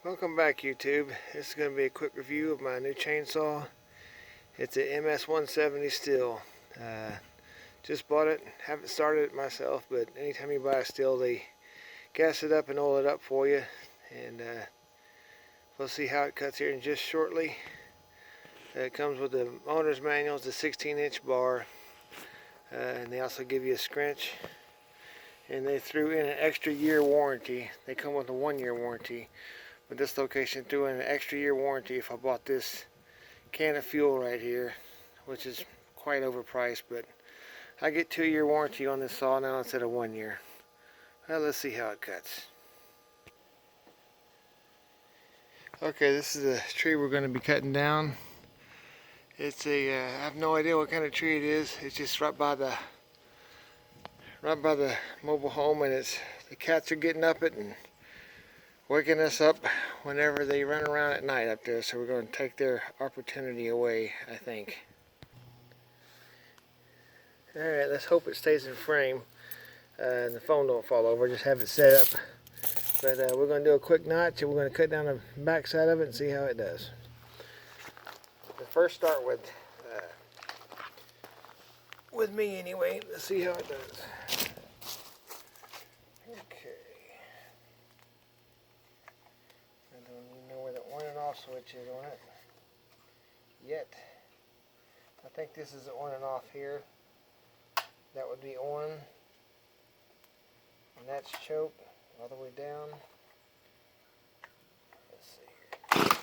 Welcome back, YouTube. This is going to be a quick review of my new chainsaw. It's a ms170 Sthil. Just bought it, haven't started it myself, but anytime you buy a Sthil, they gas it up and oil it up for you. And we'll see how it cuts here in just shortly. It comes with the owner's manual. It's a 16-inch bar, and they also give you a scrunch. And they threw in an extra year warranty. They come with a 1-year warranty. But this location threw in an extra year warranty if I bought this can of fuel right here, which is quite overpriced, but I get 2-year warranty on this saw now instead of 1 year. Well, let's see how it cuts. Okay, this is a tree we're going to be cutting down. It's a I have no idea what kind of tree it is. It's just right by the mobile home, and the cats are getting up it and waking us up whenever they run around at night up there, so we're going to take their opportunity away, I think. Alright, let's hope it stays in frame and the phone don't fall over. Just have it set up. But we're going to do a quick notch, and we're going to cut down the back side of it and see how it does. But first start with me anyway. Let's see how it does. Switch is on it yet. I think this is on and off here. That would be on, and that's choke all the way down. Let's see here.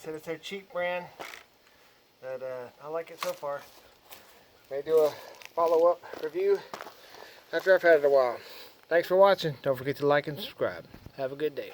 So it's their cheap brand, but I like it so far. May do a follow-up review after I've had it a while. Thanks for watching. Don't forget to like and subscribe. Have a good day.